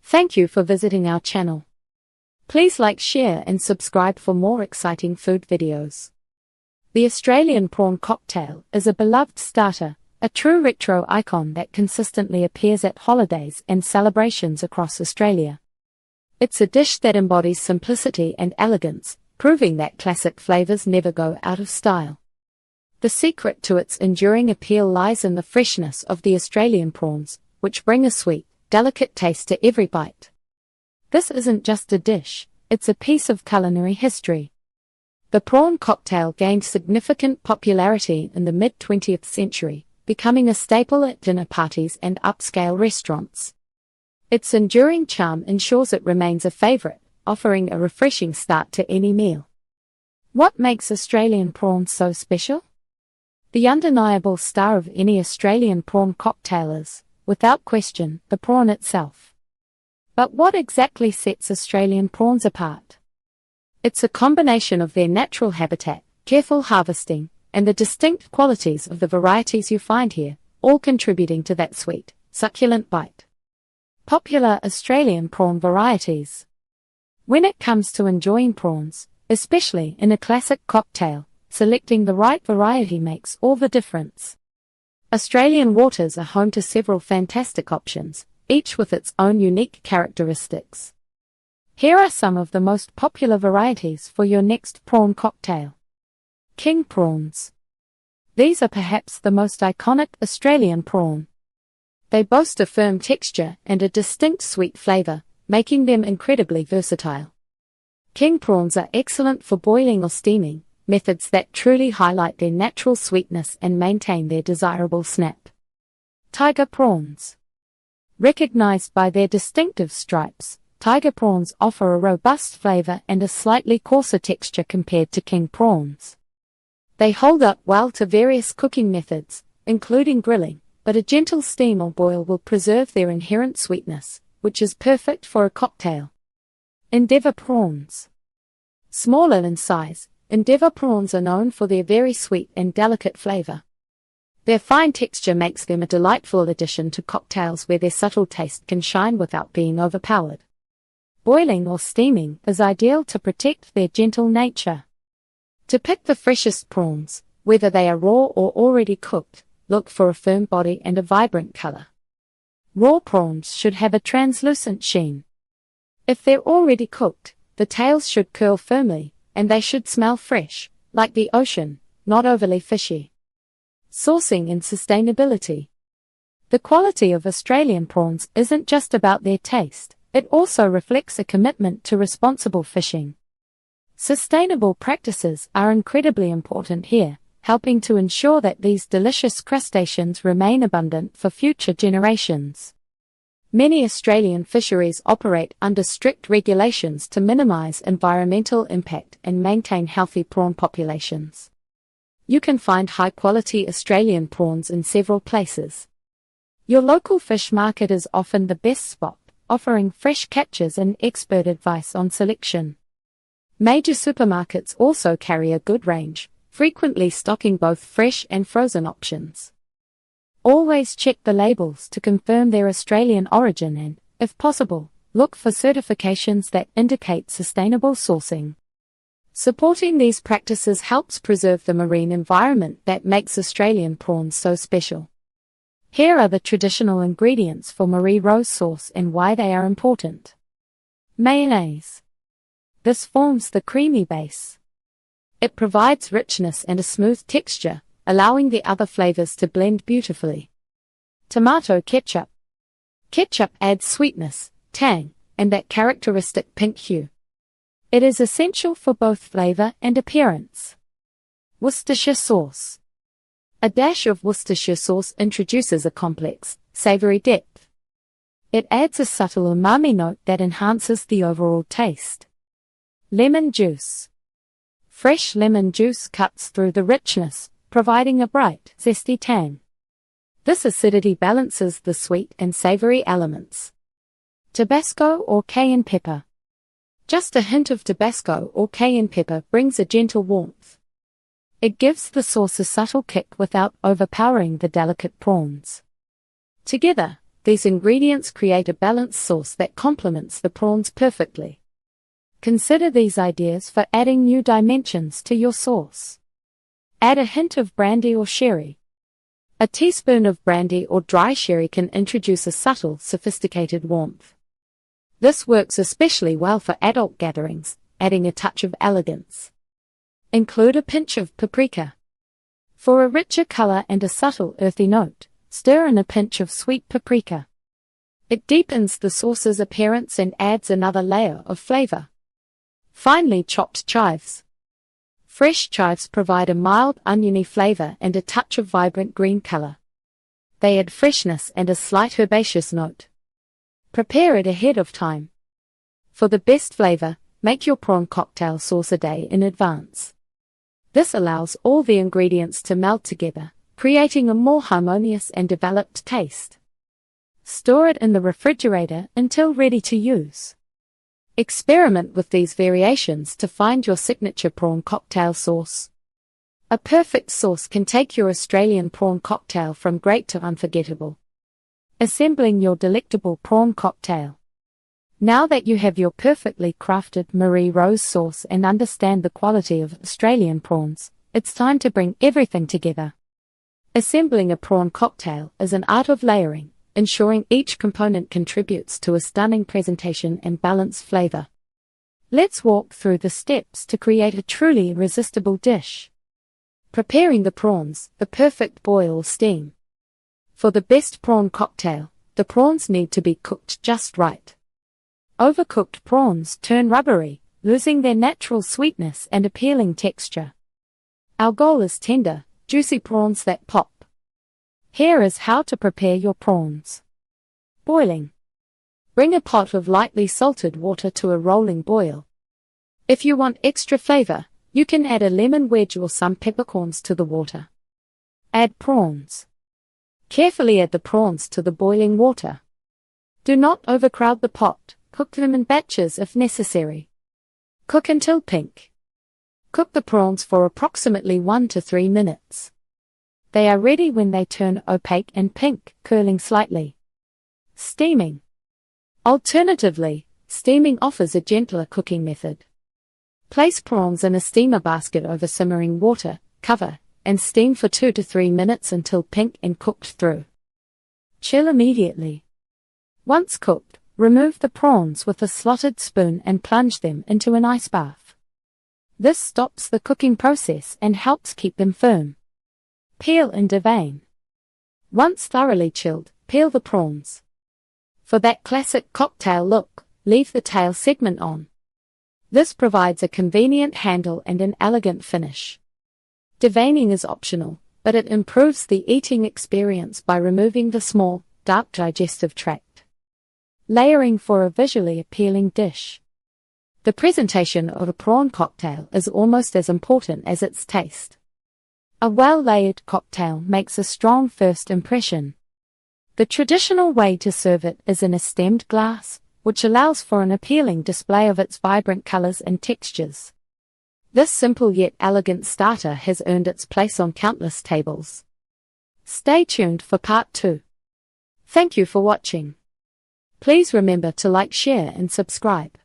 Thank you for visiting our channel. Please like, share and subscribe for more exciting food videos. The Australian prawn cocktail is a beloved starter, a true retro icon that consistently appears at holidays and celebrations across Australia. It's a dish that embodies simplicity and elegance, proving that classic flavors never go out of style. The secret to its enduring appeal lies in the freshness of the Australian prawns, which bring a sweet, delicate taste to every bite. This isn't just a dish, it's a piece of culinary history. The prawn cocktail gained significant popularity in the mid-20th century, becoming a staple at dinner parties and upscale restaurants. Its enduring charm ensures it remains a favorite, offering a refreshing start to any meal. What makes Australian prawns so special? The undeniable star of any Australian prawn cocktail is, without question, the prawn itself. But what exactly sets Australian prawns apart? It's a combination of their natural habitat, careful harvesting, and the distinct qualities of the varieties you find here, all contributing to that sweet, succulent bite. Popular Australian prawn varieties. When it comes to enjoying prawns, especially in a classic cocktail, selecting the right variety makes all the difference. Australian waters are home to several fantastic options, each with its own unique characteristics. Here are some of the most popular varieties for your next prawn cocktail. King prawns. These are perhaps the most iconic Australian prawn. They boast a firm texture and a distinct sweet flavor, making them incredibly versatile. King prawns are excellent for boiling or steaming, methods that truly highlight their natural sweetness and maintain their desirable snap. Tiger prawns. Recognized by their distinctive stripes, tiger prawns offer a robust flavor and a slightly coarser texture compared to king prawns. They hold up well to various cooking methods, including grilling, but a gentle steam or boil will preserve their inherent sweetness, which is perfect for a cocktail. Endeavour prawns. Smaller in size, Endeavour prawns are known for their very sweet and delicate flavor. Their fine texture makes them a delightful addition to cocktails where their subtle taste can shine without being overpowered. Boiling or steaming is ideal to protect their gentle nature. To pick the freshest prawns, whether they are raw or already cooked, look for a firm body and a vibrant color. Raw prawns should have a translucent sheen. If they're already cooked, the tails should curl firmly, and they should smell fresh, like the ocean, not overly fishy. Sourcing and sustainability. The quality of Australian prawns isn't just about their taste, it also reflects a commitment to responsible fishing. Sustainable practices are incredibly important here, helping to ensure that these delicious crustaceans remain abundant for future generations. Many Australian fisheries operate under strict regulations to minimize environmental impact and maintain healthy prawn populations. You can find high-quality Australian prawns in several places. Your local fish market is often the best spot, offering fresh catches and expert advice on selection. Major supermarkets also carry a good range, frequently stocking both fresh and frozen options. Always check the labels to confirm their Australian origin and, if possible, look for certifications that indicate sustainable sourcing. Supporting these practices helps preserve the marine environment that makes Australian prawns so special. Here are the traditional ingredients for Marie Rose sauce and why they are important. Mayonnaise. This forms the creamy base. It provides richness and a smooth texture, allowing the other flavors to blend beautifully. Tomato ketchup. Ketchup adds sweetness, tang, and that characteristic pink hue. It is essential for both flavor and appearance. Worcestershire sauce. A dash of Worcestershire sauce introduces a complex, savory depth. It adds a subtle umami note that enhances the overall taste. Lemon juice. Fresh lemon juice cuts through the richness, providing a bright, zesty tang. This acidity balances the sweet and savory elements. Tabasco or cayenne pepper. Just a hint of Tabasco or cayenne pepper brings a gentle warmth. It gives the sauce a subtle kick without overpowering the delicate prawns. Together, These ingredients create a balanced sauce that complements the prawns perfectly. Consider these ideas for adding new dimensions to your sauce. Add a hint of brandy or sherry. A teaspoon of brandy or dry sherry can introduce a subtle, sophisticated warmth. This works especially well for adult gatherings, adding a touch of elegance. Include a pinch of paprika. For a richer color and a subtle earthy note, stir in a pinch of sweet paprika. It deepens the sauce's appearance and adds another layer of flavor. Finely chopped chives. Fresh chives provide a mild oniony flavor and a touch of vibrant green color. They add freshness and a slight herbaceous note. Prepare it ahead of time. For the best flavor, make your prawn cocktail sauce a day in advance. This allows all the ingredients to meld together, creating a more harmonious and developed taste. Store it in the refrigerator until ready to use. Experiment with these variations to find your signature prawn cocktail sauce. A perfect sauce can take your Australian prawn cocktail from great to unforgettable. Assembling your delectable prawn cocktail. Now that you have your perfectly crafted Marie Rose sauce and understand the quality of Australian prawns, it's time to bring everything together. Assembling a prawn cocktail is an art of layering, ensuring each component contributes to a stunning presentation and balanced flavor. Let's walk through the steps to create a truly irresistible dish. Preparing the prawns, the perfect boil or steam. For the best prawn cocktail, the prawns need to be cooked just right. Overcooked prawns turn rubbery, losing their natural sweetness and appealing texture. Our goal is tender, juicy prawns that pop. Here is how to prepare your prawns. Boiling. Bring a pot of lightly salted water to a rolling boil. If you want extra flavor, you can add a lemon wedge or some peppercorns to the water. Add prawns. Carefully add the prawns to the boiling water. Do not overcrowd the pot, cook them in batches if necessary. Cook until pink. Cook the prawns for approximately 1 to 3 minutes. They are ready when they turn opaque and pink, curling slightly. Steaming. Alternatively, steaming offers a gentler cooking method. Place prawns in a steamer basket over simmering water, cover, and steam for 2 to 3 minutes until pink and cooked through. Chill immediately. Once cooked, remove the prawns with a slotted spoon and plunge them into an ice bath. This stops the cooking process and helps keep them firm. Peel and devein. Once thoroughly chilled, peel the prawns. For that classic cocktail look, leave the tail segment on. This provides a convenient handle and an elegant finish. Deveining is optional, but it improves the eating experience by removing the small, dark digestive tract. Layering for a visually appealing dish. The presentation of a prawn cocktail is almost as important as its taste. A well-layered cocktail makes a strong first impression. The traditional way to serve it is in a stemmed glass, which allows for an appealing display of its vibrant colors and textures. This simple yet elegant starter has earned its place on countless tables. Stay tuned for part 2. Thank you for watching. Please remember to like, share, and subscribe.